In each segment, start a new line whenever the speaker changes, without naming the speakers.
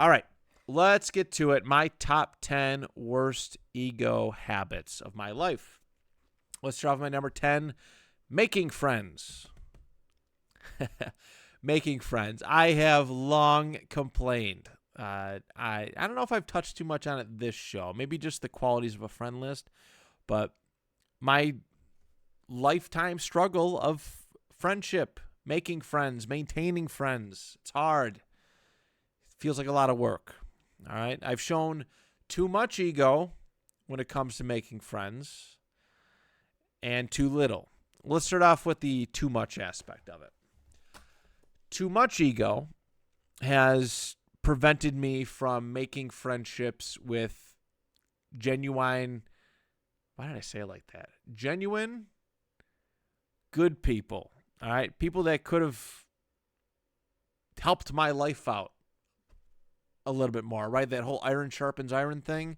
All right, let's get to it. My top 10 worst ego habits of my life. Let's start off with my number 10, making friends. Making friends. I have long complained. I don't know if I've touched too much on it this show. Maybe just the qualities of a friend list, but my lifetime struggle of friendship, making friends, maintaining friends. It's hard. It feels like a lot of work. All right. I've shown too much ego when it comes to making friends and too little. Let's start off with the too much aspect of it. Too much ego has prevented me from making friendships with genuine, why did I say it like that? Genuine, good people. All right. People that could have helped my life out a little bit more, right? That whole iron sharpens iron thing.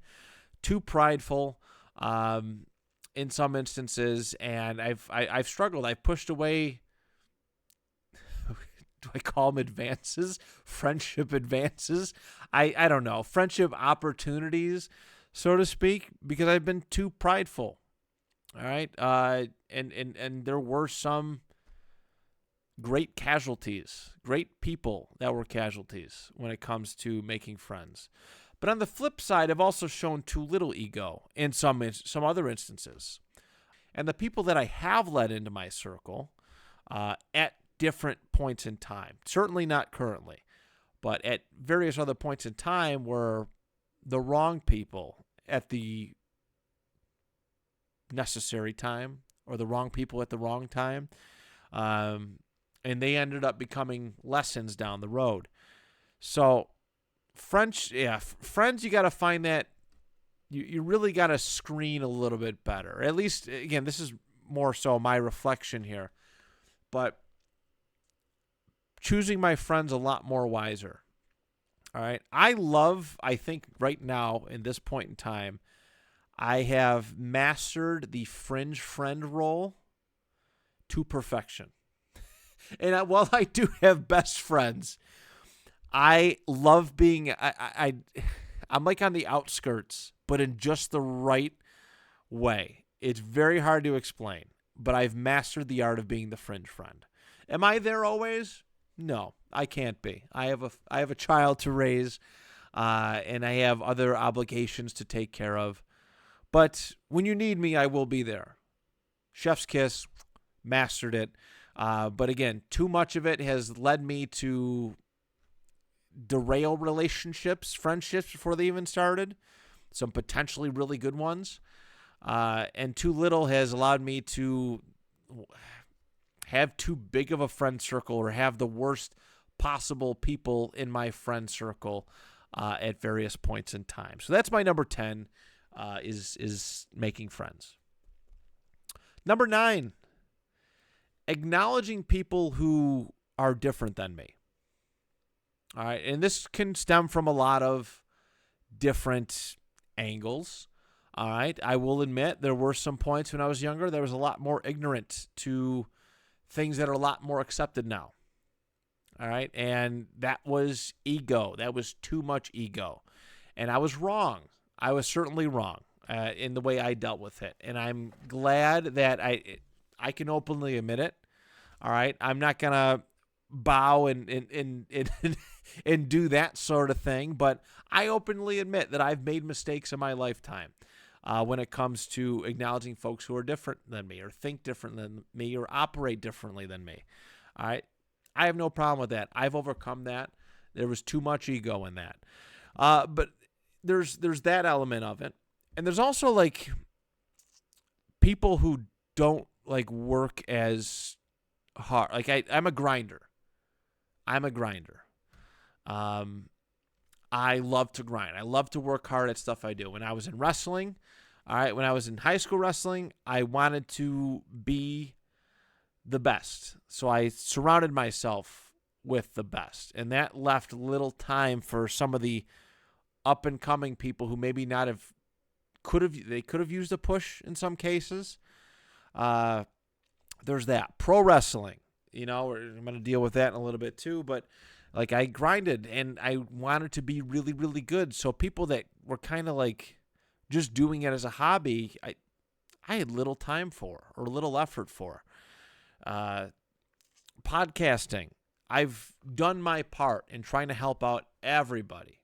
Too prideful in some instances, and I've struggled. I've pushed away. Do I call them advances? Friendship advances? I don't know. Friendship opportunities, so to speak, because I've been too prideful. All right. And there were some great casualties, great people that were casualties when it comes to making friends. But on the flip side, I've also shown too little ego in some other instances. And the people that I have let into my circle at different points in time, certainly not currently, but at various other points in time, were the wrong people at the necessary time, or the wrong people at the wrong time. And they ended up becoming lessons down the road. So friends, you got to find that you really got to screen a little bit better. At least, again, this is more so my reflection here, but choosing my friends a lot more wiser. All right. I think right now in this point in time, I have mastered the fringe friend role to perfection. And while I do have best friends, I love being, I'm like on the outskirts, but in just the right way. It's very hard to explain, but I've mastered the art of being the fringe friend. Am I there always? No, I can't be. I have a child to raise, and I have other obligations to take care of. But when you need me, I will be there. Chef's kiss, mastered it. But again, too much of it has led me to derail relationships, friendships before they even started, some potentially really good ones. And too little has allowed me to have too big of a friend circle or have the worst possible people in my friend circle at various points in time. So that's my number 10 is making friends. Number 9, acknowledging people who are different than me. All right, and this can stem from a lot of different angles. All right, I will admit there were some points when I was younger that I was a lot more ignorant to things that are a lot more accepted now. All right, and that was ego. That was too much ego. And I was wrong. I was certainly wrong in the way I dealt with it. And I'm glad that I can openly admit it. All right, I'm not going to bow and and do that sort of thing, but I openly admit that I've made mistakes in my lifetime when it comes to acknowledging folks who are different than me or think different than me or operate differently than me. All right, I have no problem with that. I've overcome that. There was too much ego in that. But there's that element of it. And there's also like people who don't like work as hard. Like I'm a grinder. I love to grind. I love to work hard at stuff I do. When I was in wrestling, all right, when I was in high school wrestling, I wanted to be the best. So I surrounded myself with the best. And that left little time for some of the up and coming people who maybe not have could have used a push in some cases. There's that. Pro wrestling, I'm going to deal with that in a little bit too, but Like, I grinded and I wanted to be really, really good. So people that were kind of like just doing it as a hobby, I had little time for or little effort for. Uh, Podcasting, I've done my part in trying to help out everybody,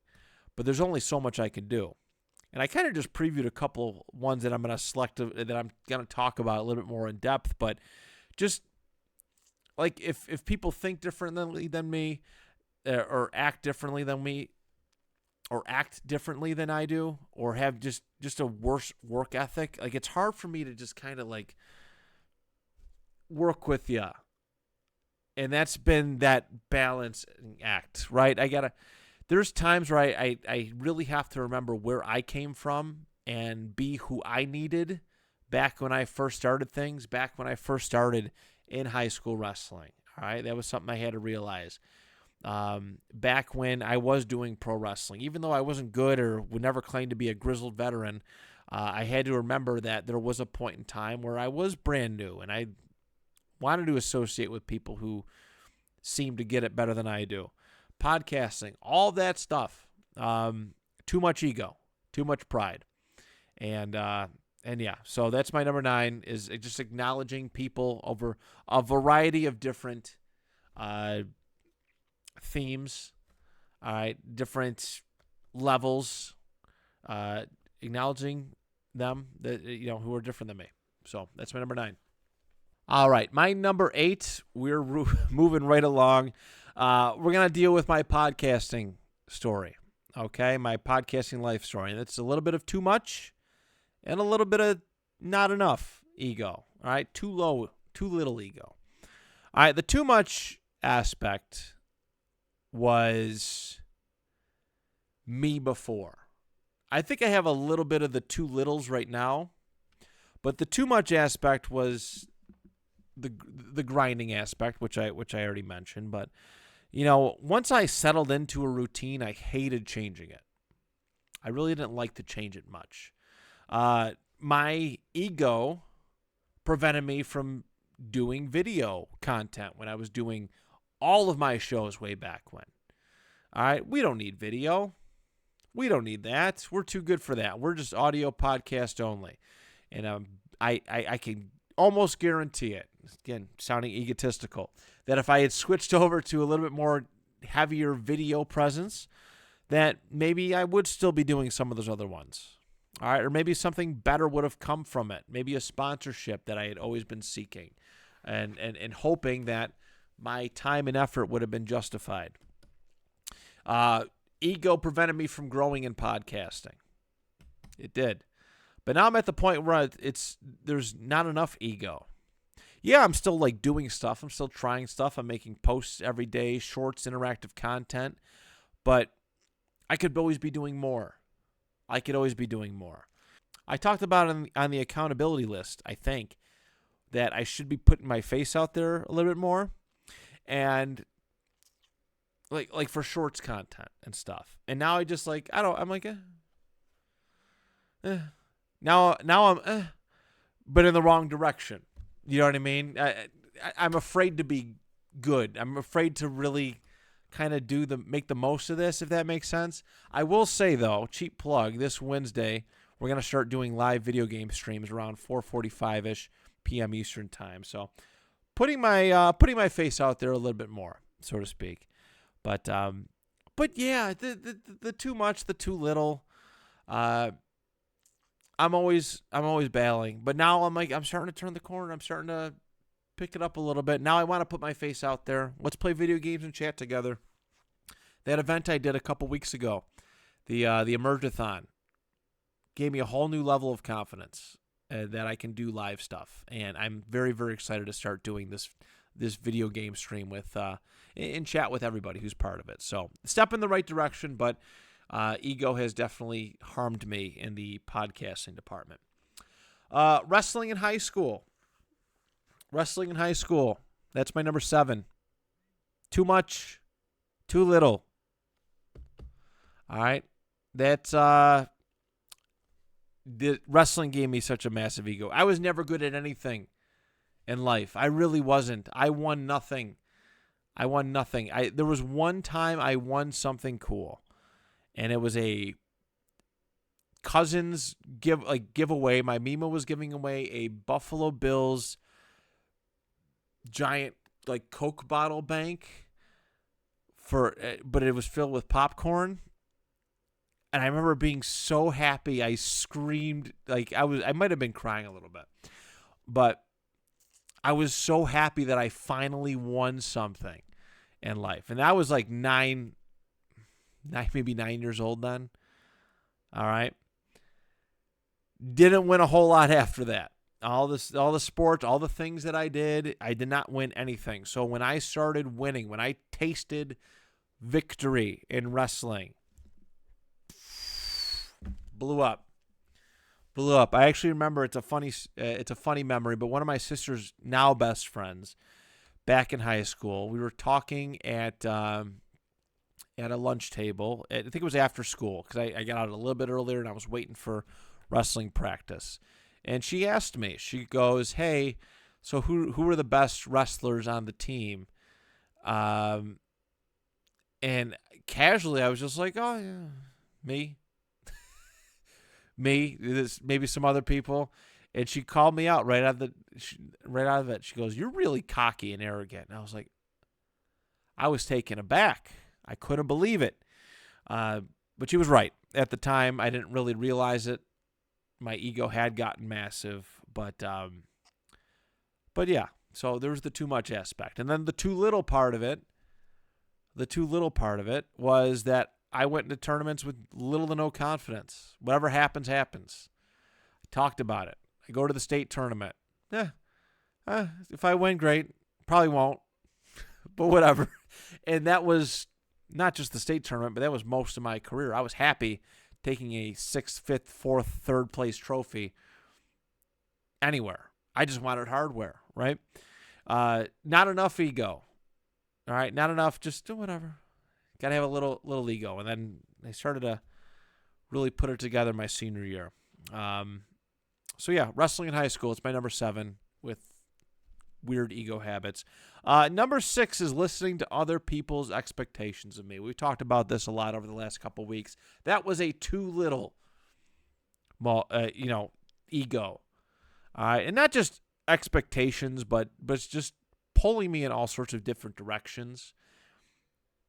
but there's only so much I can do. And I kind of just previewed a couple ones that I'm going to select, that I'm going to talk about a little bit more in depth. But just like if people think differently than me, or act differently than me, or act differently than I do, or have just a worse work ethic, like it's hard for me to just kind of like work with you. And that's been that balancing act, right? There's times where I really have to remember where I came from and be who I needed back when I first started things, back when I first started in high school wrestling. All right, that was something I had to realize. Back when I was doing pro wrestling, even though I wasn't good or would never claim to be a grizzled veteran, I had to remember that there was a point in time where I was brand new and I wanted to associate with people who seem to get it better than I do. Podcasting, all that stuff. Too much ego, too much pride, and yeah. So that's my number 9, is just acknowledging people over a variety of different themes, all right, different levels, acknowledging them that who are different than me. So that's my number 9. All right, my number 8, we're moving right along. We're going to deal with my podcasting story, okay? My podcasting life story. And it's a little bit of too much and a little bit of not enough ego, all right? Too low, too little ego. All right, the too much aspect was me before. I think I have a little bit of the too littles right now, but the too much aspect was the grinding aspect, which I already mentioned. But once I settled into a routine, I hated changing it. I really didn't like to change it much. My ego prevented me from doing video content when I was doing all of my shows way back when. All right, we don't need video. We don't need that. We're too good for that. We're just audio podcast only. And I can almost guarantee it, again, sounding egotistical, that if I had switched over to a little bit more heavier video presence, that maybe I would still be doing some of those other ones. All right, or maybe something better would have come from it. Maybe a sponsorship that I had always been seeking and hoping that my time and effort would have been justified. Ego prevented me from growing in podcasting. It did. But now I'm at the point where there's not enough ego. Yeah, I'm still like doing stuff. I'm still trying stuff. I'm making posts every day, shorts, interactive content. But I could always be doing more. I could always be doing more. I talked about on the accountability list, I think, that I should be putting my face out there a little bit more. And like for shorts content and stuff. And now I just I'm like, Now I'm, but in the wrong direction. You know what I mean? I'm afraid to be good. I'm afraid to really kind of make the most of this, if that makes sense. I will say though, cheap plug, this Wednesday we're gonna start doing live video game streams around 4:45ish p.m. Eastern time. So putting my face out there a little bit more, so to speak. But yeah, the too much, the too little. I'm always battling, but now I'm starting to turn the corner. I'm starting to pick it up a little bit. Now I want to put my face out there. Let's play video games and chat together. That event I did a couple weeks ago, the Emergathon, gave me a whole new level of confidence that I can do live stuff, and I'm very, very excited to start doing this video game stream with in chat with everybody who's part of it. So step in the right direction, but ego has definitely harmed me in the podcasting department. Wrestling in high school. That's my number 7. Too much, too little. All right. That's the wrestling gave me such a massive ego. I was never good at anything in life. I really wasn't. I won nothing. I won nothing. There was one time I won something cool, and it was a cousin's giveaway. My Mima was giving away a Buffalo Bills giant Coke bottle bank but it was filled with popcorn. And I remember being so happy. I screamed I might have been crying a little bit, but I was so happy that I finally won something in life. And I was maybe 9 years old then. All right. Didn't win a whole lot after that. All the sports, all the things that I did not win anything. So when I started winning, when I tasted victory in wrestling, blew up. I actually remember it's a funny memory, but one of my sister's now best friends back in high school, we were talking at a lunch table. I think it was after school because I got out a little bit earlier and I was waiting for wrestling practice. And she asked me, she goes, "Hey, so who are the best wrestlers on the team?" And casually I was just like, "Oh yeah, me." Maybe some other people, and she called me out right out of it. She goes, "You're really cocky and arrogant." And I was taken aback. I couldn't believe it, but she was right. At the time, I didn't really realize it. My ego had gotten massive, but yeah. So there was the too much aspect, and then the too little part of it. The too little part of it was that I went into tournaments with little to no confidence. Whatever happens, happens. I talked about it. I go to the state tournament. If I win, great. Probably won't, but whatever. And that was not just the state tournament, but that was most of my career. I was happy taking a 6th, 5th, 4th, 3rd place trophy anywhere. I just wanted hardware, right? Not enough ego. All right, not enough. Just do whatever. Got to have a little ego. And then I started to really put it together my senior year. So, yeah, wrestling in high school. It's my number 7 with weird ego habits. Number 6 is listening to other people's expectations of me. We've talked about this a lot over the last couple weeks. That was a too little, ego. And not just expectations, but it's just pulling me in all sorts of different directions.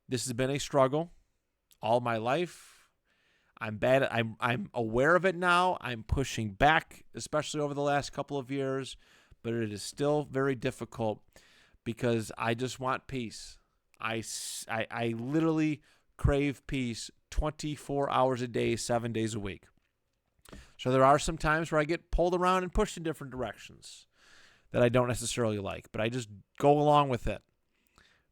This has been a struggle all my life. I'm bad. I'm aware of it now. I'm pushing back, especially over the last couple of years, but it is still very difficult because I just want peace. I literally crave peace 24 hours a day, 7 days a week. So there are some times where I get pulled around and pushed in different directions that I don't necessarily like, but I just go along with it.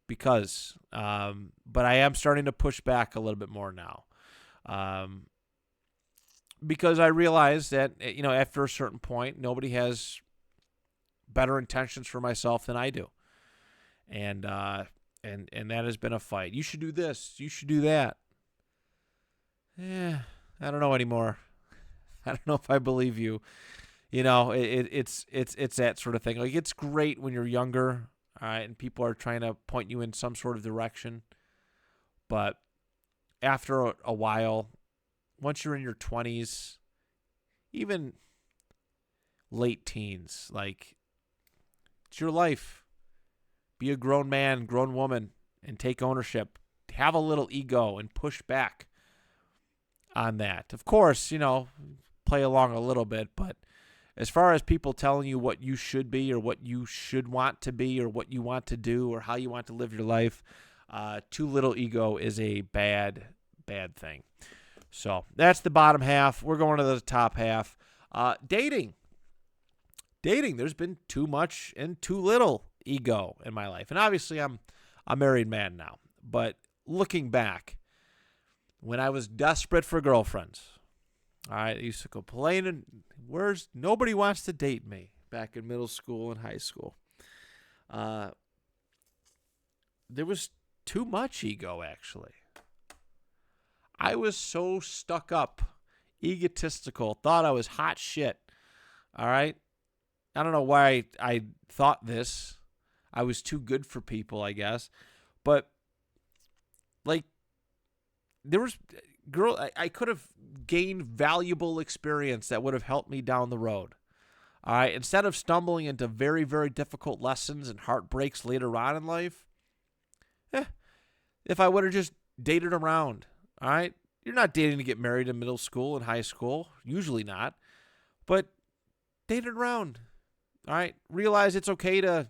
But I am starting to push back a little bit more now. Because I realize that, after a certain point, nobody has better intentions for myself than I do. And that has been a fight. You should do this. You should do that. I don't know anymore. I don't know if I believe you. It's that sort of thing. Like, it's great when you're younger. All right, and people are trying to point you in some sort of direction. But after a while, once you're in your 20s, even late teens, it's your life. Be a grown man, grown woman, and take ownership. Have a little ego and push back on that. Of course, play along a little bit, but as far as people telling you what you should be or what you should want to be or what you want to do or how you want to live your life, too little ego is a bad thing. So that's the bottom half. We're going to the top half. Dating. There's been too much and too little ego in my life. And obviously I'm a married man now. But looking back, when I was desperate for girlfriends, I used to complain and nobody wants to date me back in middle school and high school. There was too much ego, actually. I was so stuck up, egotistical, thought I was hot shit. All right? I don't know why I thought this. I was too good for people, I guess. But like there was I could have gained valuable experience that would have helped me down the road. All right, instead of stumbling into very, very difficult lessons and heartbreaks later on in life, eh, if I would have just dated around, all right, you're not dating to get married in middle school and high school, usually not, but dated around, all right. Realize it's okay to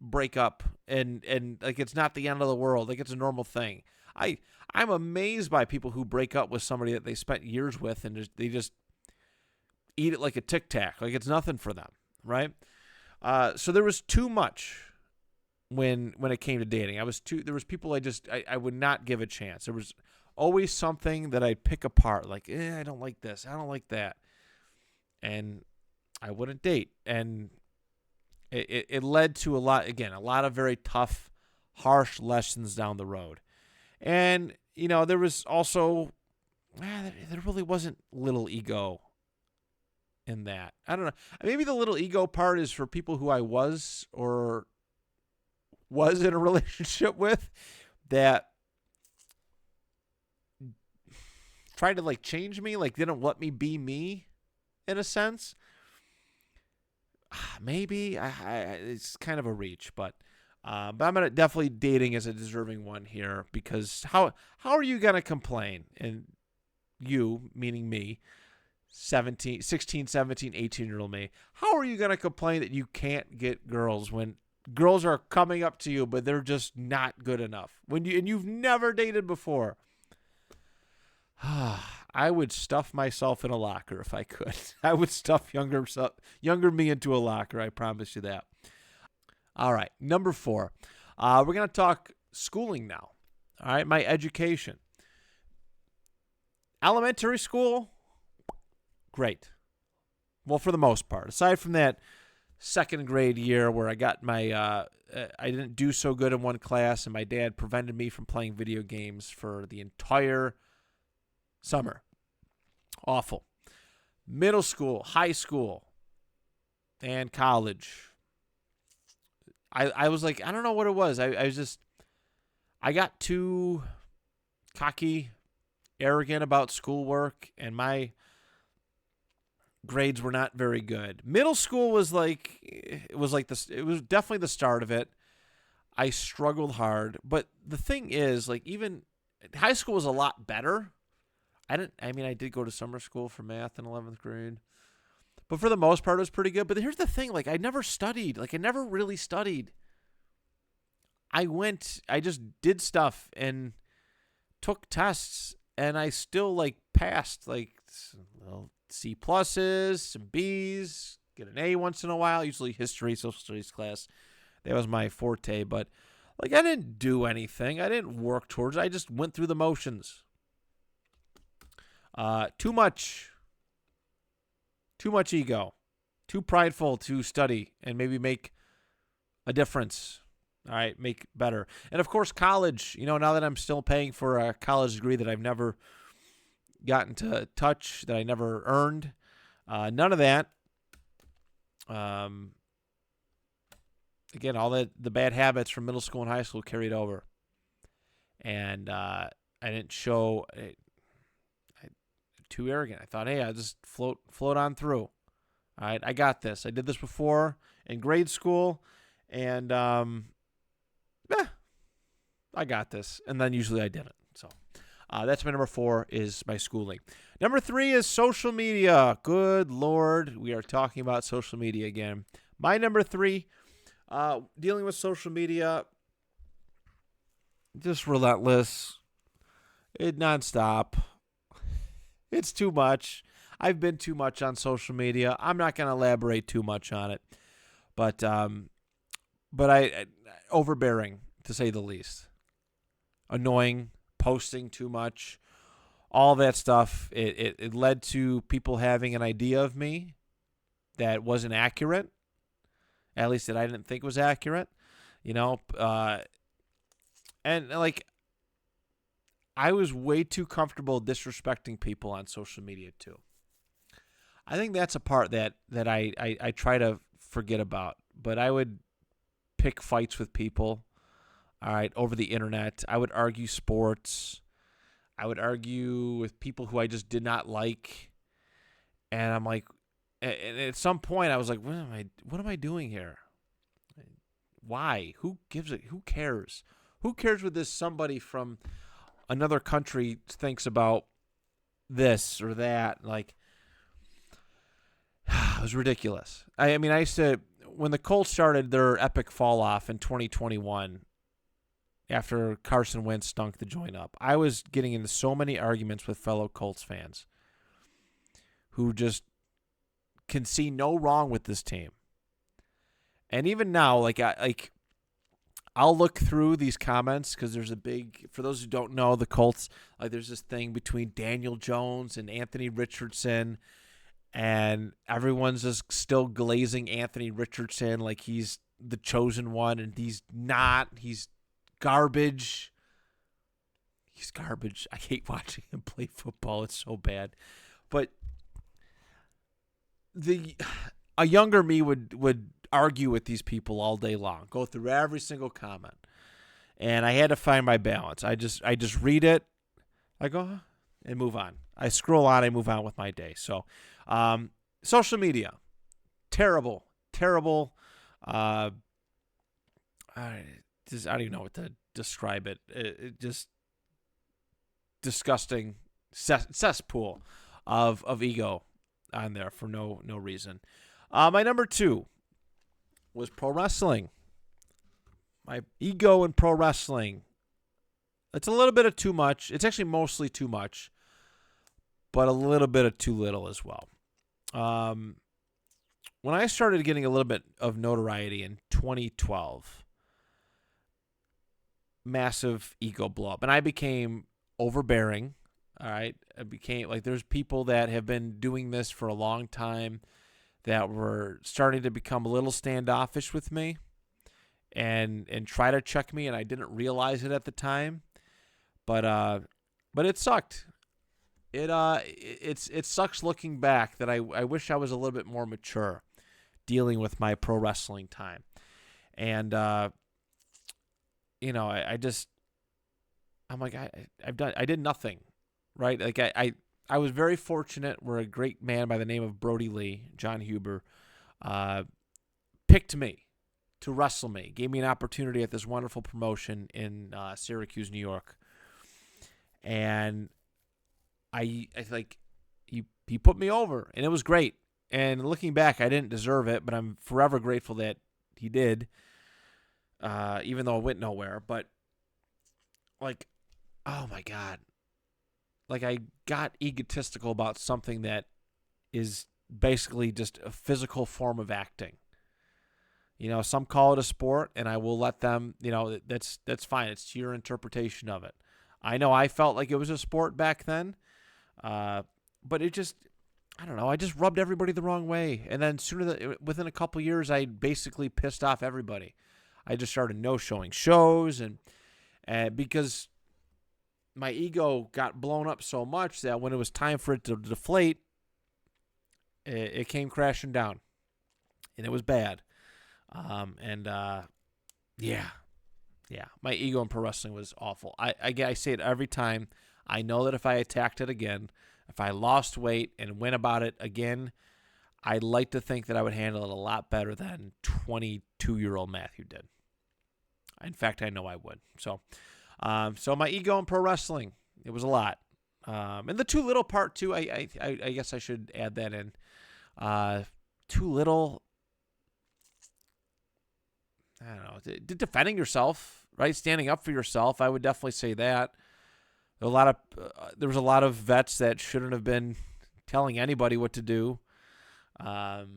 break up and like it's not the end of the world, like it's a normal thing. I'm amazed by people who break up with somebody that they spent years with and they just eat it like a Tic Tac, like it's nothing for them, right? So there was too much when it came to dating. There was people I would not give a chance. There was always something that I'd pick apart, like I don't like this, I don't like that, and I wouldn't date, and it led to a lot of very tough, harsh lessons down the road. And there was also there really wasn't little ego in that. I don't know. Maybe the little ego part is for people who I was in a relationship with that tried to like change me, like didn't let me be me in a sense. Maybe it's kind of a reach, but I'm gonna definitely dating as a deserving one here, because how are you gonna complain? And you, meaning me, 17, 16, 17, 18-year-old me, how are you going to complain that you can't get girls when girls are coming up to you, but they're just not good enough? And you've never dated before. I would stuff myself in a locker if I could. I would stuff younger me into a locker. I promise you that. All right, number 4. We're going to talk schooling now. All right, my education. Elementary school, great. Well, for the most part. Aside from that second grade year where I got I didn't do so good in one class and my dad prevented me from playing video games for the entire summer. Awful. Middle school, high school, and college. I was like, I don't know what it was. I got too cocky, arrogant about schoolwork, and my grades were not very good. Middle school was this. It was definitely the start of it. I struggled hard, but the thing is, like, even high school was a lot better. I did go to summer school for math in 11th grade, but for the most part, it was pretty good. But here's the thing: like, I never studied. Like, I never really studied. I just did stuff and took tests, and I still passed C pluses, some B's, get an A once in a while. Usually history, social studies class. That was my forte. But I didn't do anything. I didn't work towards it. I just went through the motions. Too much ego, too prideful to study and maybe make a difference. All right, make better. And of course, college. Now that I'm still paying for a college degree that I've never gotten to touch, that I never earned, none of that. Again, all the bad habits from middle school and high school carried over, and I didn't show. Too arrogant. I thought, hey, I'll just float on through. All right, I got this. I did this before in grade school, and I got this. And then usually I didn't. So that's my number 4 is my schooling. Number 3 is social media. Good Lord, we are talking about social media again. My number 3, dealing with social media, just relentless. Nonstop. It's too much. I've been too much on social media. I'm not going to elaborate too much on it, but I overbearing, to say the least. Annoying, posting too much, all that stuff. It led to people having an idea of me that wasn't accurate, at least that I didn't think was accurate, and I was way too comfortable disrespecting people on social media too. I think that's a part that I try to forget about. But I would pick fights with people. all right, over the internet. I would argue sports. I would argue with people who I just did not like. And I'm like, and at some point I was like, what am I doing here? Why? Who gives it? Who cares? Who cares what this somebody from another country thinks about this or that? Like, it was ridiculous. I mean, I used to, when the Colts started their epic fall off in 2021, after Carson Wentz stunk the joint up, I was getting into so many arguments with fellow Colts fans who just can see no wrong with this team. And even now, I'll look through these comments because there's a big, for those who don't know, the Colts, there's this thing between Daniel Jones and Anthony Richardson, and everyone's just still glazing Anthony Richardson like he's the chosen one, and he's not. He's garbage. He's garbage. I hate watching him play football. It's so bad. But a younger me would argue with these people all day long, go through every single comment, and I had to find my balance. I just read it, I go and move on. I scroll on, I move on with my day. So, social media, terrible. I don't even know what to describe it. It just disgusting cesspool of ego on there for no reason. My number 2 was pro wrestling. My ego in pro wrestling. It's a little bit of too much. It's actually mostly too much, but a little bit of too little as well. When I started getting a little bit of notoriety in 2012, massive ego blow up, and I became overbearing. All right, I became there's people that have been doing this for a long time that were starting to become a little standoffish with me and try to check me, and I didn't realize it at the time. But it sucked. It sucks looking back that I wish I was a little bit more mature dealing with my pro wrestling time. And I did nothing, right? Like I was very fortunate where a great man by the name of Brody Lee, John Huber, picked me to wrestle me, gave me an opportunity at this wonderful promotion in Syracuse, New York. And he put me over, and it was great. And looking back, I didn't deserve it, but I'm forever grateful that he did, even though it went nowhere. But, oh my God. I got egotistical about something that is basically just a physical form of acting. Some call it a sport, and I will let them, that's fine. It's your interpretation of it. I know I felt like it was a sport back then, but it just, I don't know, I just rubbed everybody the wrong way. And then within a couple years, I basically pissed off everybody. I just started no-showing shows, and because my ego got blown up so much that when it was time for it to deflate, it came crashing down, and it was bad. Yeah, my ego in pro wrestling was awful. I say it every time. I know that if I attacked it again, if I lost weight and went about it again, I'd like to think that I would handle it a lot better than 22-year-old Matthew did. In fact, I know I would. So my ego in pro wrestling, it was a lot. And the too little part too, I guess I should add that in. Too little, I don't know, defending yourself, right? Standing up for yourself. I would definitely say that. There was a lot of vets that shouldn't have been telling anybody what to do. That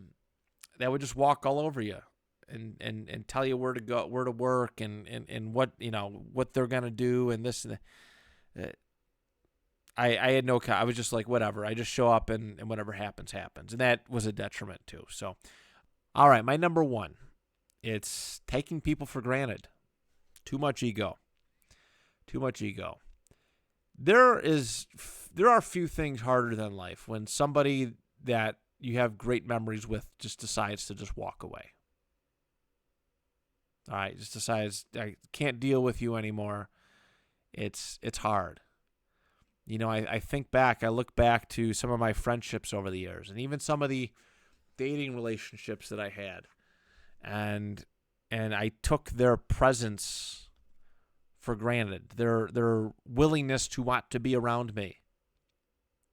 would just walk all over you and tell you where to go, where to work, and what they're gonna do, and this and that. I had no. I was just like, whatever. I just show up and whatever happens, and that was a detriment too. So, all right, my number 1. It's taking people for granted. Too much ego. There are few things harder than life when somebody that you have great memories with just decides to just walk away. All right, just decides I can't deal with you anymore. It's hard. I think back, I look back to some of my friendships over the years, and even some of the dating relationships that I had, and I took their presence for granted, their willingness to want to be around me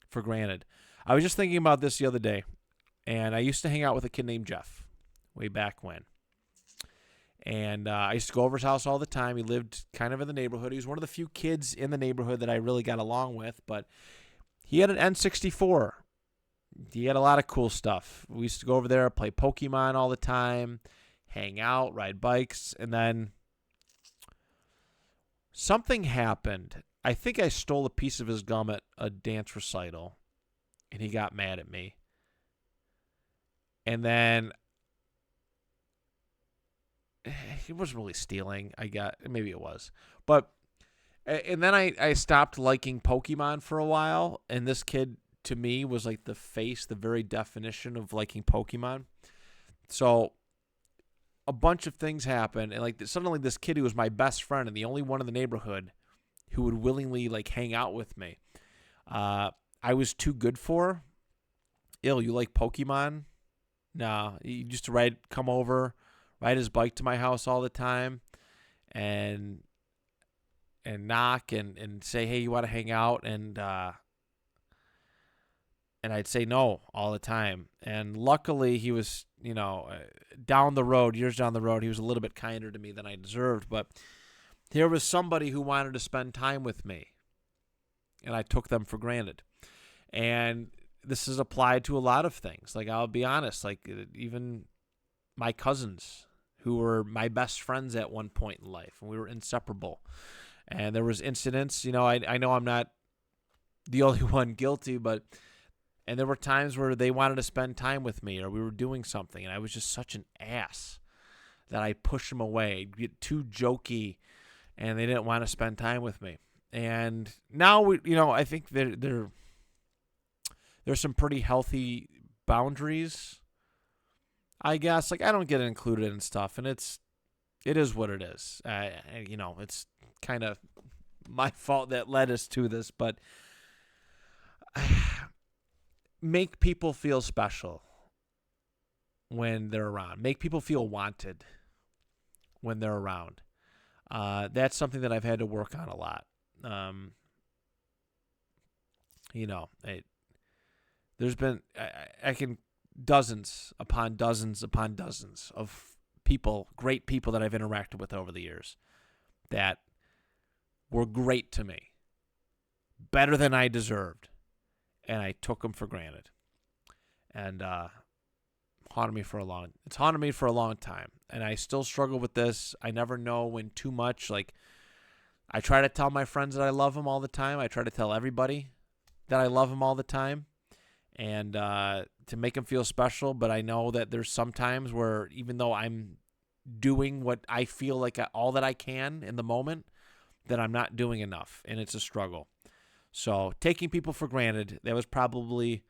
for granted. I was just thinking about this the other day, and I used to hang out with a kid named Jeff way back when. And I used to go over his house all the time. He lived kind of in the neighborhood. He was one of the few kids in the neighborhood that I really got along with, but he had an N64. He had a lot of cool stuff. We used to go over there, play Pokemon all the time, hang out, ride bikes, and then something happened. I think I stole a piece of his gum at a dance recital, and he got mad at me. And then he wasn't really stealing. Maybe it was. And then I stopped liking Pokemon for a while, and this kid, to me, was like the very definition of liking Pokemon. So a bunch of things happened, and like suddenly this kid who was my best friend and the only one in the neighborhood who would willingly like hang out with me, I was too good for. You like Pokemon? No, he used to come over, ride his bike to my house all the time, and knock and say, hey, you want to hang out? And I'd say no all the time. And luckily he was, years down the road, he was a little bit kinder to me than I deserved. But here was somebody who wanted to spend time with me, and I took them for granted. And this is applied to a lot of things. Like, I'll be honest, like even my cousins who were my best friends at one point in life, and we were inseparable. And there was incidents, I know I'm not the only one guilty, and there were times where they wanted to spend time with me, or we were doing something, and I was just such an ass that I pushed them away, get too jokey, and they didn't want to spend time with me. And now I think there's some pretty healthy boundaries, I guess. Like, I don't get included in stuff, and it is what it is. It's kind of my fault that led us to this, but make people feel special when they're around. Make people feel wanted when they're around. That's something that I've had to work on a lot. There's been I can dozens upon dozens upon dozens of people, great people that I've interacted with over the years that were great to me, better than I deserved, and I took them for granted. And it's haunted me for a long time, and I still struggle with this. I never know when too much. Like, I try to tell my friends that I love them all the time. I try to tell everybody that I love them all the time, and to make them feel special. But I know that there's some times where, even though I'm doing what I feel like all that I can in the moment, that I'm not doing enough, and it's a struggle. So taking people for granted, that probably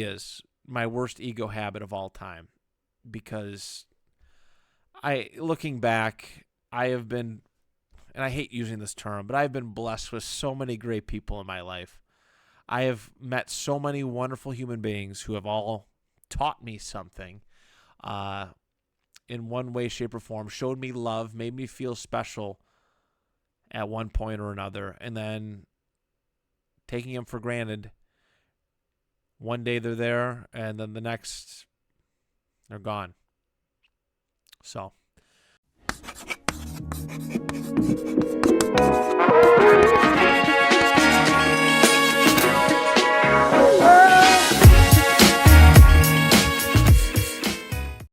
is my worst ego habit of all time, because looking back, I have been, and I hate using this term, but I've been blessed with so many great people in my life. I have met so many wonderful human beings who have all taught me something in one way, shape, or form, showed me love, made me feel special at one point or another, and then taking them for granted. One day they're there, and then the next they're gone. So